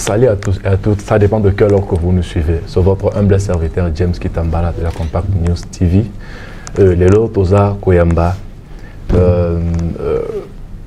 salut à tous et à toutes. Ça dépend de quelle heure que vous nous suivez. C'est votre humble serviteur James Kitambala de la Compact News TV. Lelo Toza Koyamba,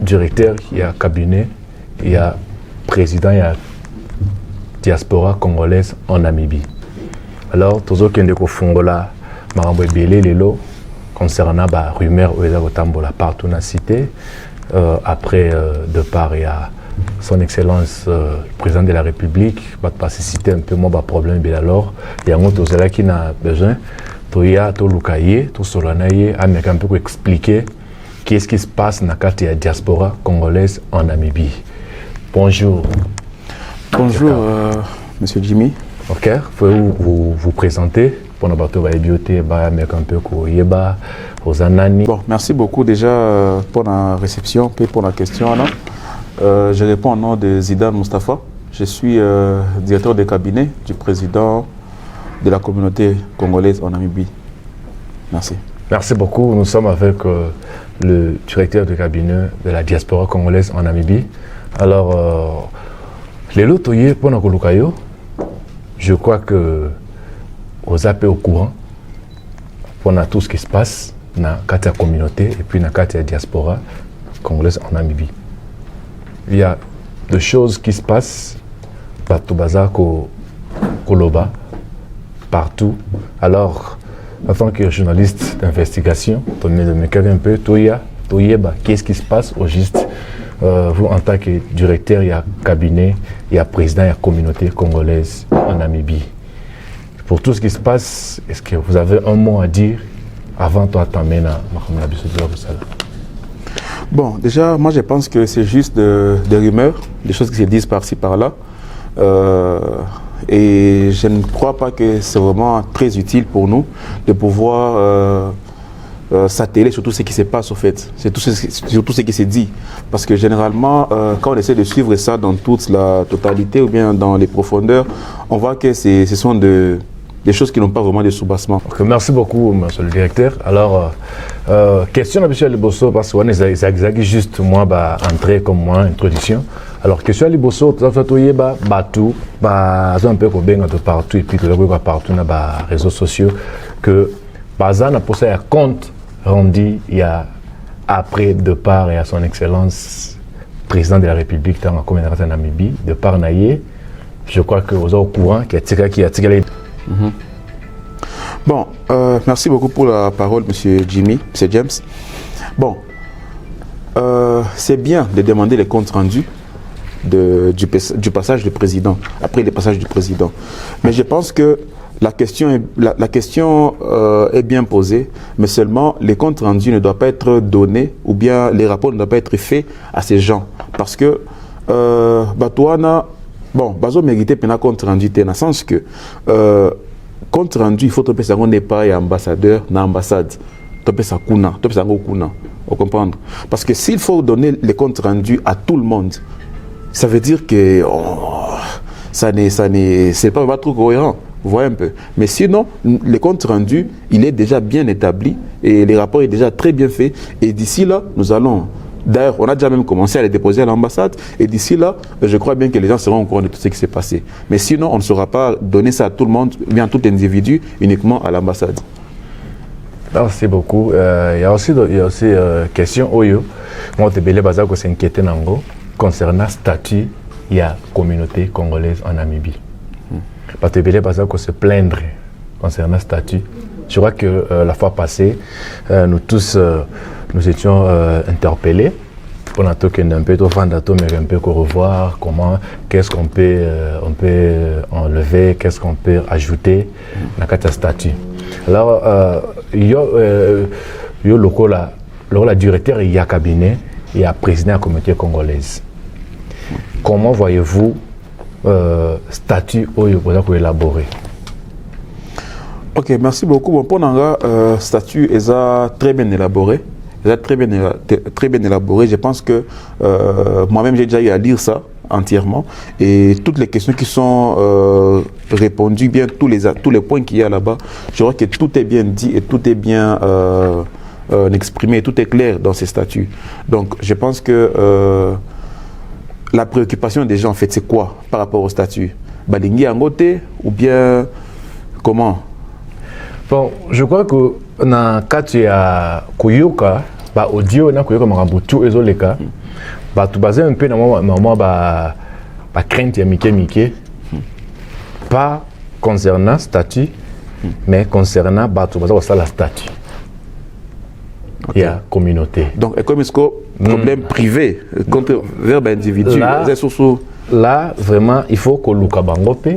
directeur, il y a cabinet, il y a président, il y a diaspora congolaise en Namibie. Alors, Tozo Kendeko Fongola, Marambo Ebele Lelo, concernant la rumeur Oeza Gotambola partout dans la cité, après départ, il y a son Excellence, le président de la République, va passer citer un peu moins de problème. Alors, il y a un autre qui a besoin, Toya, Tolukaye, Tosolanaye, un peu expliquer qu'est-ce qui se passe dans la diaspora congolaise en Namibie. Bonjour. Bonjour, Monsieur Jimmy. Ok, pouvez-vous vous présenter pour notre beauté, un peu Bon, merci beaucoup déjà pour la réception et pour la question. Je réponds au nom de Zidane Mustafa. Je suis directeur de cabinet du président de la communauté congolaise en Namibie. Merci. Merci beaucoup. Nous sommes avec le directeur de cabinet de la diaspora congolaise en Namibie. Alors, les lots pour Nakolukayo, je crois que vous êtes au courant pour tout ce qui se passe dans la communauté et puis dans la diaspora congolaise en Namibie. Il y a des choses qui se passent partout, Koloba, partout. Alors, en tant que journaliste d'investigation, un peu, qu'est-ce qui se passe au juste vous, en tant que directeur, il y a cabinet, il y a président, il y a communauté congolaise en Namibie. Pour tout ce qui se passe, est-ce que vous avez un mot à dire avant de t'amener à Bon, déjà, moi je pense que c'est juste des rumeurs, des choses qui se disent par-ci, par-là. Et je ne crois pas que c'est vraiment très utile pour nous de pouvoir s'atteler sur tout ce qui se passe au fait, sur tout ce qui se dit. Parce que généralement, quand on essaie de suivre ça dans toute la totalité ou bien dans les profondeurs, on voit que ce sont des choses qui n'ont pas vraiment de soubassement. Okay, merci beaucoup, monsieur le directeur. Alors, question à M. Liboso, parce qu'on est juste moi, entrer comme moi, introduction. Alors, question à Liboso, tu as fait tout, un peu partout, et puis partout dans les réseaux sociaux, que Bazan a posé un compte rendu il y a après départ et à son excellence président de la République dans la communauté de Namibie, départ Naye. Je crois que vous êtes au courant qu'il y a tiré. Bon, merci beaucoup pour la parole, Monsieur Jimmy, Monsieur James. Bon, c'est bien de demander les comptes rendus du passage du président, après le passage du président. Mais je pense que la question est bien posée, mais seulement les comptes rendus ne doivent pas être donnés ou bien les rapports ne doivent pas être faits à ces gens. Parce que, bon, bazo mérité pena compte rendu dans le sens que compte rendu il faut que ça n'est pas ambassadeur na ambassade, topé ça kuna, vous comprenez? Parce que s'il faut donner les comptes rendus à tout le monde, ça veut dire que c'est pas trop cohérent. Vous voyez un peu. Mais sinon, le compte rendu, il est déjà bien établi et les rapports est déjà très bien fait. Et d'ici là, nous allons. D'ailleurs, on a déjà même commencé à les déposer à l'ambassade. Et d'ici là, je crois bien que les gens seront au courant de tout ce qui s'est passé. Mais sinon, on ne saura pas donner ça à tout le monde, bien tout individu, uniquement à l'ambassade. Merci beaucoup. Il y a aussi question Oyo. Moi, je suis s'inquiéter concernant le statut de la communauté congolaise en Namibie. Parce que se plaindre concernant le statut. Je crois que la fois passée, nous tous nous étions interpellés pour un peu revoir comment, qu'est-ce qu'on peut, enlever, qu'est-ce qu'on peut ajouter dans le statut. Alors, il y a le directeur, il y a cabinet, il y a président de la communauté congolaise. Comment voyez-vous statut pour élaborer? Ok, merci beaucoup. Bon, pour Nanga, statut est très bien élaboré. Très bien élaboré. Je pense que moi-même j'ai déjà eu à lire ça entièrement et toutes les questions qui sont répondues, bien tous les points qu'il y a là-bas, je crois que tout est bien dit et tout est bien exprimé, tout est clair dans ces statuts. Donc je pense que la préoccupation des gens, en fait, c'est quoi par rapport au statut? Balingi Angote ou bien comment? Bon, je crois que dans le cas de Koyoka, audio, na Koyoka Marabutu, ezoleka, tout basé un peu dans ma crainte, Mike, pas concernant le statut, mais concernant la statut. Il y a communauté. Donc, comme est-ce que problème privé contre vers l'individu? Là, vraiment, il faut que Luka Bangope,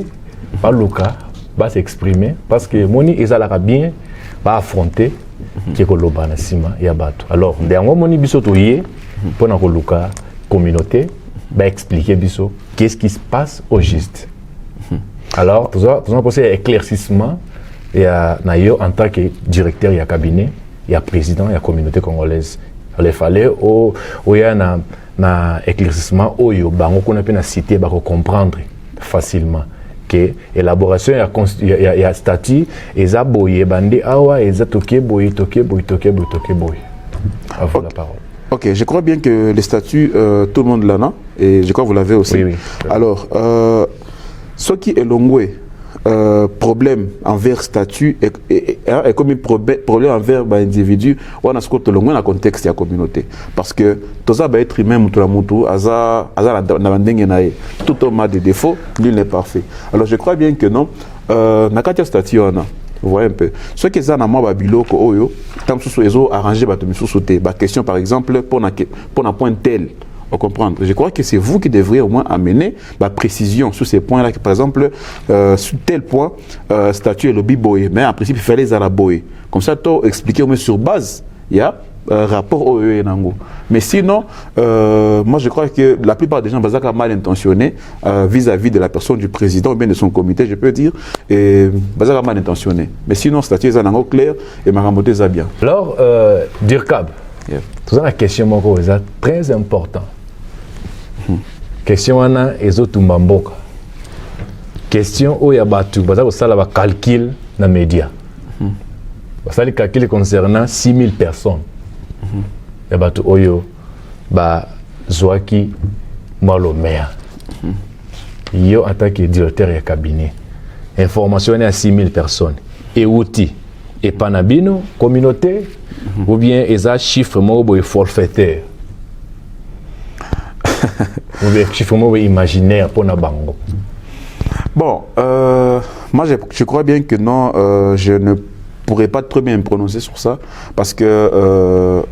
pas Luka, va s'exprimer parce que Moni Ezalaka bien va affronter qui est que l'Obanasima et Abato. Alors, dernièrement, Moni Bisoto yé, pendant que Luka, communauté, va expliquer Biso qu'est-ce qui se passe au juste. Alors, tout ça c'est éclaircissement. Il y a en tant que directeur, il y a cabinet, il y a président, il y a communauté congolaise. Il fallait il y a un éclaircissement où il y a une cité pour comprendre facilement que l'élaboration il y a statut et ça boye bandé awa et ça toke boye. À vous la parole. Ok, je crois bien que les statuts, tout le monde l'en a et je crois que vous l'avez aussi. Oui. Alors, ce qui est longoué, problème envers statut et comme un problème envers l'individu, on a ce côté dans le contexte de la communauté. Parce que tout ça va être humain, tout homme a des défauts, nul n'est parfait. Alors je crois bien que non, na katia statut on a. Vous voyez un peu. Ce qui est dans le biloko oyo, tant que ils ont arrangé la question par exemple pour un point tel. On comprendre. Je crois que c'est vous qui devriez au moins amener la précision sur ces points-là. Par exemple, sur tel point, statut et lobby boy, mais en principe, il fallait les boy. Comme ça, tu expliquer au moins sur base, il y a rapport au Nango. Mais sinon, moi je crois que la plupart des gens sont mal intentionnés vis-à-vis de la personne du président ou bien de son comité, je peux dire, et sont mal intentionnés. Mais sinon, statut est clair et Maramoté est bien. Alors, Dirkab, tout ça, la question est très importante. Question wana ezotumba mboka. Question où il y a batu, ça la calcul na média. Ça le calcul concernant 6000 personnes. Il y a batu oyo ba Zwaki Malomea. Yo en tant que directeur de cabinet. Information à 6000 personnes. Et outils. Et panabino communauté ou bien eza chiffre mo forfaitaire. Ou bien chiffre imaginaire pour na bango. Bon, moi je crois bien que non, je ne pourrais pas très bien me prononcer sur ça parce que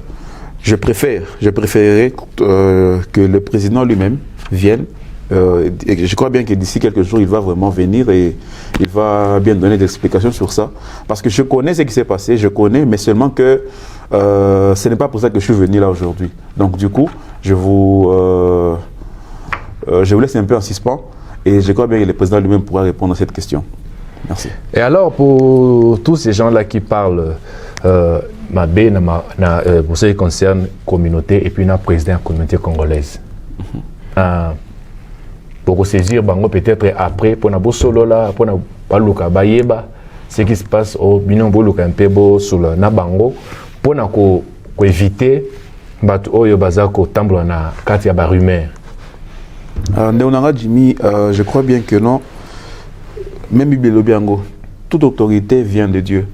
je préférerais que le président lui-même vienne. Et je crois bien que d'ici quelques jours, il va vraiment venir et il va bien donner des explications sur ça. Parce que je connais ce qui s'est passé, je connais, mais seulement que ce n'est pas pour ça que je suis venu là aujourd'hui. Donc du coup, je vous laisse un peu en suspens et je crois bien que le président lui-même pourra répondre à cette question. Merci. Et alors, pour tous ces gens-là qui parlent pour ce qui concerne la communauté et puis le président de la communauté congolaise, pour saisir peut-être après, pour nous solo là, pour nous parler ce qui se passe au bilan pour un peu sur le Nabango, pour nous éviter que tambour na kati ya ba rumeur. Néonanga Jimmy, je crois bien que non. Même Bibelobiango, toute autorité vient de Dieu.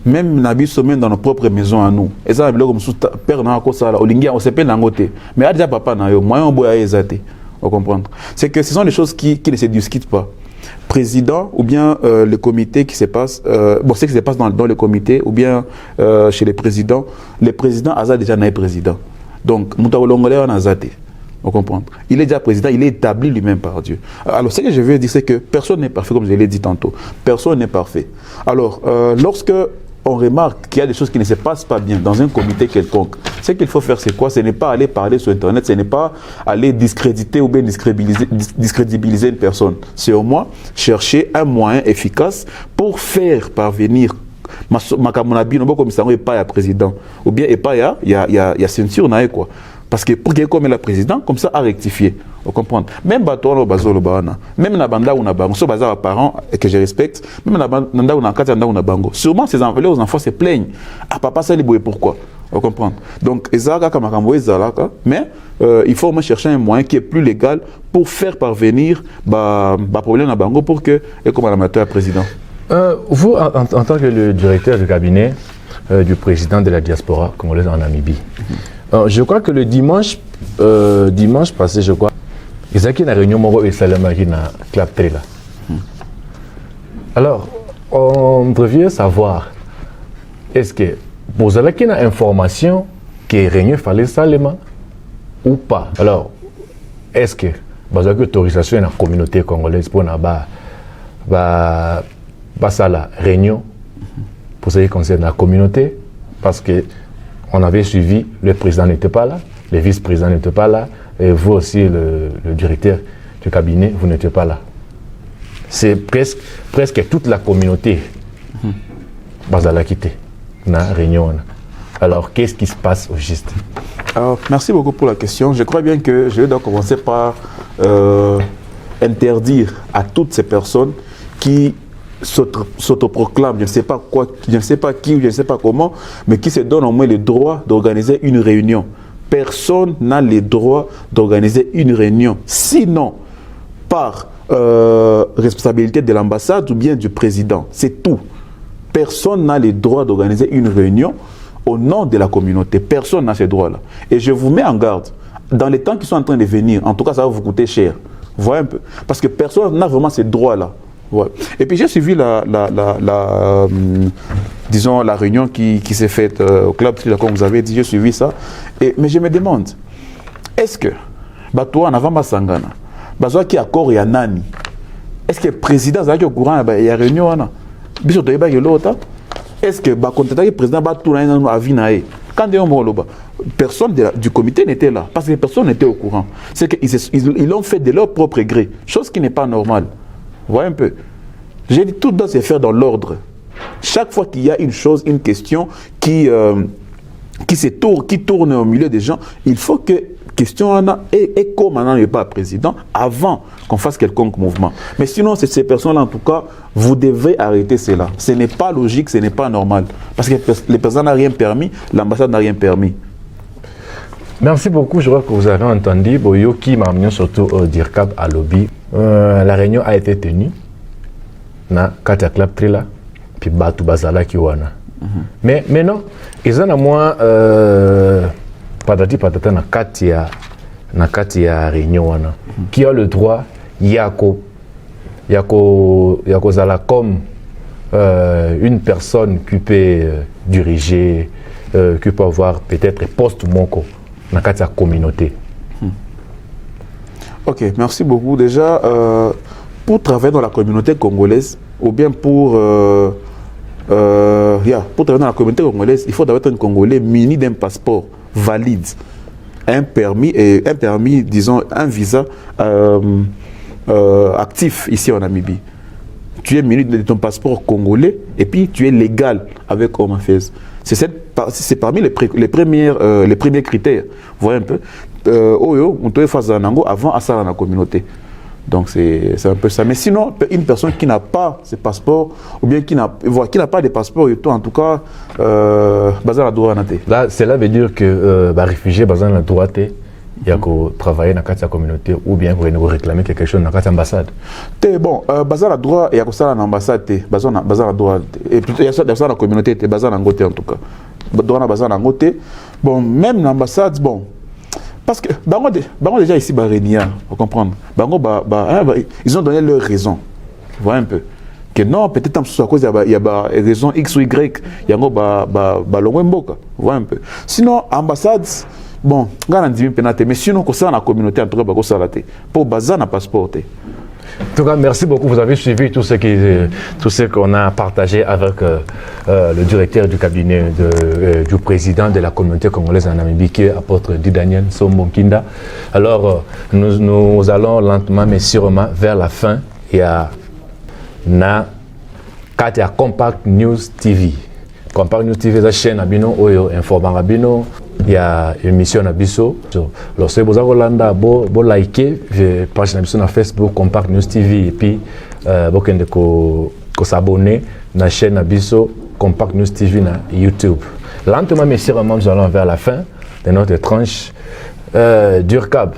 Même Nabi sommet dans nos propres maisons à nous. Et ça, comme père n'a pas ça là. Olingia, on sait pas n'angote. Mais déjà papa n'a yo moyen boya ezate. On comprend. C'est que ce sont des choses qui ne se discutent pas. Président ou bien le comité qui se passe, bon, ce qui se passe dans le comité ou bien chez les présidents a déjà n'est président. Donc, Moutaolongolé on a zaté. On comprend. Il est déjà président, il est établi lui-même par Dieu. Alors, ce que je veux dire, c'est que personne n'est parfait, comme je l'ai dit tantôt. Personne n'est parfait. Alors, lorsque on remarque qu'il y a des choses qui ne se passent pas bien dans un comité quelconque, ce qu'il faut faire, c'est quoi? Ce n'est pas aller parler sur Internet, ce n'est pas aller discréditer ou bien discrédibiliser une personne. C'est au moins chercher un moyen efficace pour faire parvenir Makamonabi, non pas comme ça, pas à président, ou bien pas il y a censure, quoi. Parce que pour qu'il y ait comme le président, comme ça, à rectifier. Vous comprenez? Même Bato, même Nabanda ou Nabango, ce bazar parents que je respecte, même Nabanda ou Nakata ou Nabango, sûrement ces enfants se plaignent. Ah, papa, ça les pourquoi? Vous comprenez? Donc, mais il faut chercher un moyen qui est plus légal pour faire parvenir le problème à Bango pour que, et comme amateur président. Vous, en tant que le directeur du cabinet du président de la diaspora congolaise en Namibie, je crois que le dimanche passé, je crois, il y a une réunion et Salama qui n'a clapé là. Alors, on devrait savoir, est-ce que vous avez une information qui est réunion fallait Salama ou pas? Alors, est-ce que vous avez une autorisation dans la communauté congolaise pour la réunion pour ce qui concerne la communauté? Parce que on avait suivi, le président n'était pas là, le vice-président n'était pas là, et vous aussi, le directeur du cabinet, vous n'étiez pas là. C'est presque toute la communauté Bazala quitté dans la réunion. Alors, qu'est-ce qui se passe au juste? Alors, merci beaucoup pour la question. Je crois bien que je vais donc commencer par interdire à toutes ces personnes qui s'autoproclament, je ne sais pas quoi, je ne sais pas qui, je ne sais pas comment, mais qui se donnent au moins le droit d'organiser une réunion. Personne n'a le droit d'organiser une réunion, sinon par responsabilité de l'ambassade ou bien du président. C'est tout. Personne n'a le droit d'organiser une réunion au nom de la communauté. Personne n'a ce droit-là. Et je vous mets en garde. Dans les temps qui sont en train de venir, en tout cas, ça va vous coûter cher. Vous voyez un peu? Parce que personne n'a vraiment ce droit-là. Ouais. Et puis j'ai suivi disons, la réunion qui s'est faite au club, comme vous avez dit, j'ai suivi ça. Mais je me demande, est-ce que, toi, en avant Masangana, qui accord et Nani, est-ce que le président est au courant de la réunion? Est-ce que le président a vu quand personne du comité n'était là, parce que personne n'était au courant. C'est qu'ils l'ont fait de leur propre gré, chose qui n'est pas normale. Vous voyez un peu? J'ai dit, tout doit se faire dans l'ordre. Chaque fois qu'il y a une chose, une question qui tourne au milieu des gens, il faut que question est comme maintenant n'est pas président avant qu'on fasse quelconque mouvement. Mais sinon, ces personnes-là, en tout cas, vous devez arrêter cela. Ce n'est pas logique, ce n'est pas normal. Parce que le président n'a rien permis, l'ambassade n'a rien permis. Merci beaucoup. Je crois que vous avez entendu Boyo qui m'a amené surtout au DIRCAB à lobby. La réunion a été tenue na Katia Club Trila puis Batu Bazala Kiwana. Mais non, ils ont à moi patati patata na Katia réunion wana qui a le droit yako zala comme une personne qui peut diriger, qui peut avoir peut-être poste moko dans la communauté. Ok, merci beaucoup. Déjà, pour travailler dans la communauté congolaise, ou bien pour travailler dans la communauté congolaise, il faut d'abord être un Congolais muni d'un passeport valide, un permis, disons, un visa actif ici en Namibie. Tu es muni de ton passeport congolais et puis tu es légal avec Home Affairs. C'est parmi les premiers critères. Vous voyez un peu. On doit faire ça avant à ça dans la communauté. Donc c'est un peu ça. Mais sinon, une personne qui n'a pas ce passeport, ou bien qui n'a pas de passeport, en tout cas, bazar la droit. Là, cela veut dire que réfugié bazar la droit, il y a qu'à travailler dans la communauté, ou bien pour réclamer quelque chose dans l'ambassade. Bon, bazar la droit, il y a que ça dans l'ambassade, bazar la droit, et plutôt il y a ça dans la communauté, bazar dans côté en tout cas. Bazar dans côté. Bon, même l'ambassade, bon. Parce que Bango déjà ici, vous comprenez? Ils ont donné leurs raisons. Vous voyez un peu? Que non, peut-être à cause il y a des raisons X ou Y, il y a vous voyez un peu? Sinon, ambassade, bon, mais sinon, ça la communauté, en tout cas, pour bazar n'a passeport. En tout cas, merci beaucoup. Vous avez suivi tout ce qu'on a partagé avec le directeur du cabinet du président de la communauté congolaise en Namibie, qui est apôtre Di Daniel Sombonkinda. Alors, nous allons lentement mais sûrement vers la fin. Il y a Katia Compact News TV. Compact News TV, c'est la chaîne Abino, informant Abino. Il y a une émission à Bisso. Lorsque vous avez Hollanda, vous likez la page sur Facebook, Compact News TV, et puis vous s'abonner à la chaîne à Bisso, Compact News TV sur YouTube. Lentement, mais sûrement, nous allons vers la fin de notre tranche d'URCAB.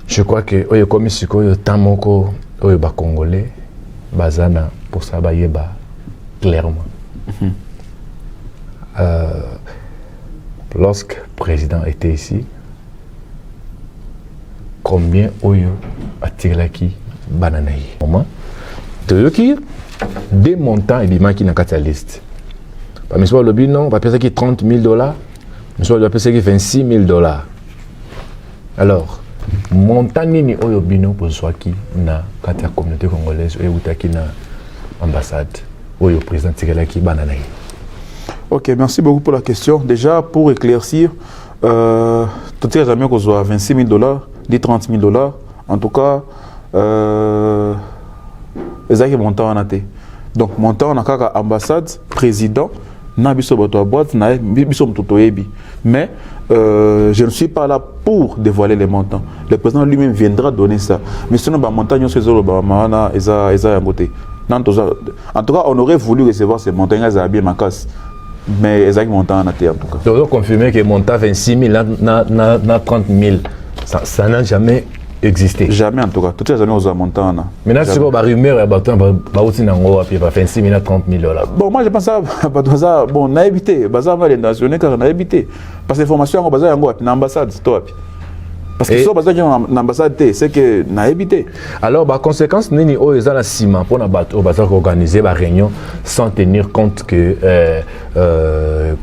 Je crois que oyo comme si oyo tamoko oyo ba congolais bazana pour ça ba yeba clairement. Lorsque le président était ici, combien oyo atiraki bananaï moment de des montants et bimaki qui na liste. Par exemple, le bilan va payer $30 000, monsieur va payer $26 000. Alors, montant nini oyo bino pour soaki na kati communauté congolaise et utaki na ambassade oyo président tikelaki bananaï. Ok, merci beaucoup pour la question. Déjà, pour éclaircir, tout les amis qu'on soit $26 000, dit $30 000. En tout cas, les amis montant en athée. Donc, montant en a ambassade, président, na biso boto boîte, na biso mtotoyebi. Mais je ne suis pas là pour dévoiler les montants. Le président lui-même viendra donner ça. Mais sinon, bah montagne c'est zolo bah mana eza yangote. En tout cas, on aurait voulu recevoir ces montagnes à bien ma casse. Mais exact montant en athée en tout cas. Donc confirmer que montant 26 000 na 30 000 ça n'a jamais existé. Jamais en tout cas. Toutes les années on a montant là. Maintenant c'est quoi rumeur à bateau ba aussi nango puis 26 000 à 30 000 $. Bon moi je pense ça bon na évité bazar va les nationaux car na évité parce que information en bazar yango na ambassade toi. Parce que ça bazar en ambassade c'est que na évité. Alors par conséquence nini o eza la ciment pour na bateau bazar organiser ba réunion sans tenir compte que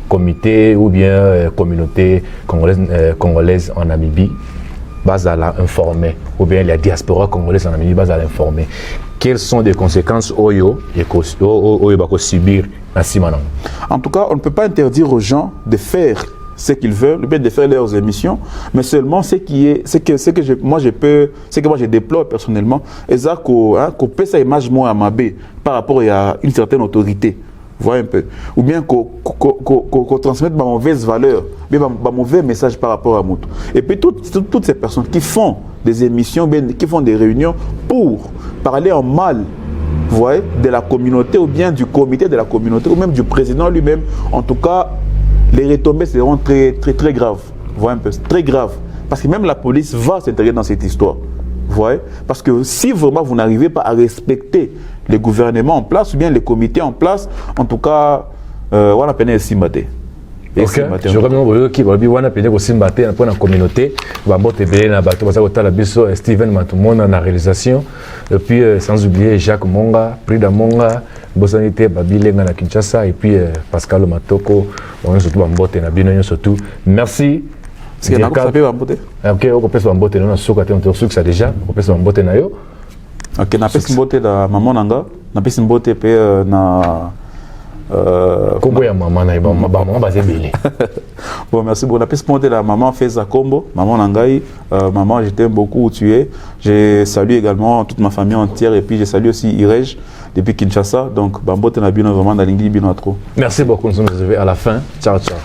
comité ou bien communauté congolaise en Namibie bazala informé ou bien la diaspora congolaise en Namibie bazala informé. Quelles sont les conséquences oyo bako subir na ciment? En tout cas, on ne peut pas interdire aux gens de faire ce qu'ils veulent, de faire leurs émissions, mais seulement ce que moi je déplore personnellement, c'est qu'on peut sa image moi à ma baie par rapport à une certaine autorité, voyez un peu, ou bien qu'on transmette ma mauvaise valeur, bien ma mauvais message par rapport à Moutou. Et puis toutes ces personnes qui font des émissions, bien, qui font des réunions pour parler en mal, vous voyez, de la communauté ou bien du comité de la communauté ou même du président lui-même, en tout cas, les retombées seront très graves. Vous voyez un peu, très graves. Parce que même la police va s'intégrer dans cette histoire. Vous voyez? Parce que si vraiment vous n'arrivez pas à respecter les gouvernements en place ou bien les comités en place, en tout cas, on a peine à s'y battre. Ok, je remercie qui va bien wana peine aussi battre pour la communauté. Va botter bien na bateau parce que tala biso Steven Matumona na réalisation et puis sans oublier Jacques Monga, Prida Monga, Bosanité Babilenga na Kinshasa et puis Pascal Matoko, on surtout Bambote na bino surtout. Merci. C'est que ça peut Bambote. OK, on peut Bambote na soka te on ça déjà, on peut Bambote na yo. OK, na pesi Bambote da maman nanga, na pesi Bambote pe na Combo ya maman na maman basé belé. Bon merci beaucoup. La piste de la maman Feza Combo, maman Nangai, maman je t'aime beaucoup où tu es. Je salue également toute ma famille entière et puis je salue aussi Irej depuis Kinshasa. Donc Bambote na bino vraiment dans l'ingli bino trop. Merci beaucoup, nous sommes arrivés à la fin. Ciao ciao.